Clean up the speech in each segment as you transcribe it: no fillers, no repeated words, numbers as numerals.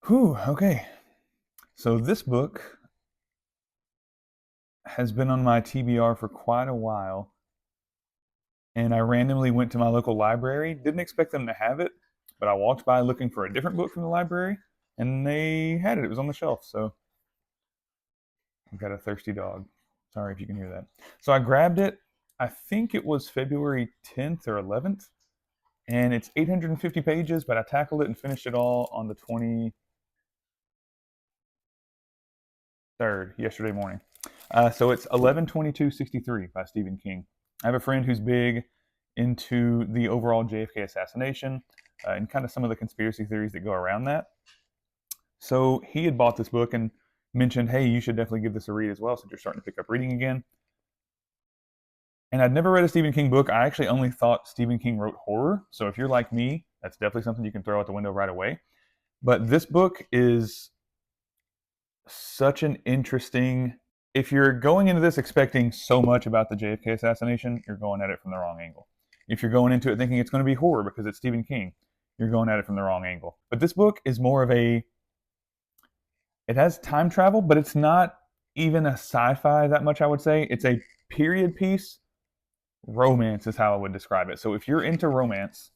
Whew, okay. So this book has been on my TBR for quite a while, and I randomly went to my local library. Didn't expect them to have it, but I walked by looking for a different book from the library, and they had it. It was on the shelf, so I've got a thirsty dog. Sorry if you can hear that. So I grabbed it. I think it was February 10th or 11th, and it's 850 pages, but I tackled it and finished it all on the 23rd, yesterday morning. So it's 11/22/63 by Stephen King. I have a friend who's big into the overall JFK assassination and kind of some of the conspiracy theories that go around that. So he had bought this book and mentioned, hey, you should definitely give this a read as well since you're starting to pick up reading again. And I'd never read a Stephen King book. I actually only thought Stephen King wrote horror. So if you're like me, that's definitely something you can throw out the window right away. But this book is such an interesting. If you're going into this expecting so much about the JFK assassination, you're going at it from the wrong angle. If you're going into it thinking it's going to be horror because it's Stephen King, you're going at it from the wrong angle. But this book is more of a. It has time travel, but it's not even a sci-fi that much. I would say it's a period piece. Romance is how I would describe it. So if you're into romance,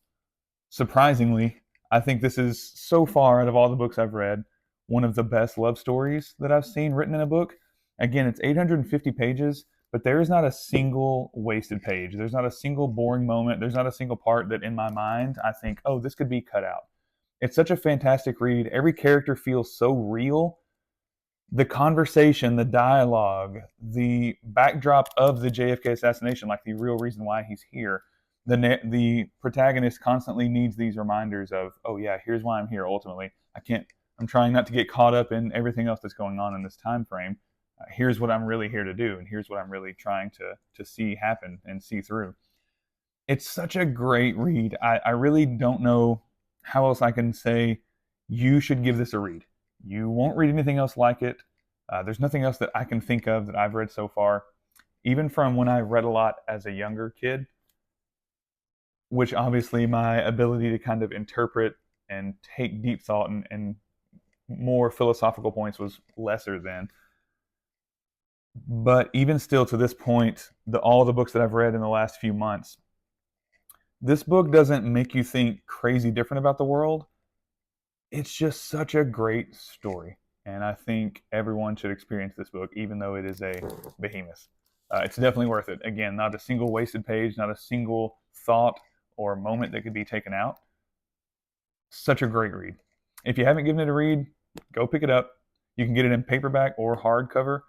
surprisingly, I think this is so far out of all the books I've read, one of the best love stories that I've seen written in a book. Again, it's 850 pages, but there is not a single wasted page. There's not a single boring moment. There's not a single part that in my mind I think, oh, this could be cut out. It's such a fantastic read. Every character feels so real. The conversation, the dialogue, the backdrop of the JFK assassination, like the real reason why he's here, the protagonist constantly needs these reminders of, oh yeah, here's why I'm here. Ultimately, I can't. I'm trying not to get caught up in everything else that's going on in this time frame. Here's what I'm really here to do, and here's what I'm really trying to see happen and see through. It's such a great read. I really don't know how else I can say you should give this a read. You won't read anything else like it. There's nothing else that I can think of that I've read so far, even from when I read a lot as a younger kid, which obviously my ability to kind of interpret and take deep thought and more philosophical points was lesser then. But even still, to this point, all the books that I've read in the last few months, this book doesn't make you think crazy different about the world. It's just such a great story. And I think everyone should experience this book, even though it is a behemoth. It's definitely worth it. Again, not a single wasted page, not a single thought or moment that could be taken out. Such a great read. If you haven't given it a read, go pick it up. You can get it in paperback or hardcover.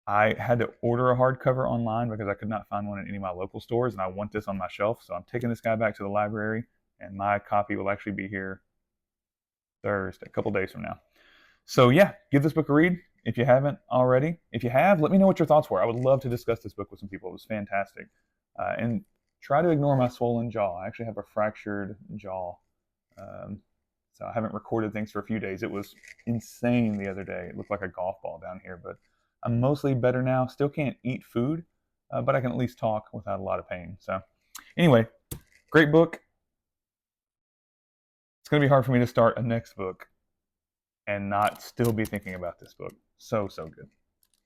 I had to order a hardcover online because I could not find one in any of my local stores, and I want this on my shelf. So I'm taking this guy back to the library, and my copy will actually be here Thursday, a couple days from now. So yeah, give this book a read if you haven't already. If you have, let me know what your thoughts were. I would love to discuss this book with some people. It was fantastic. And try to ignore my swollen jaw. I actually have a fractured jaw. So I haven't recorded things for a few days. It was insane the other day. It looked like a golf ball down here, but I'm mostly better now. Still can't eat food, but I can at least talk without a lot of pain. So anyway, great book. It's going to be hard for me to start a next book and not still be thinking about this book. So, so good.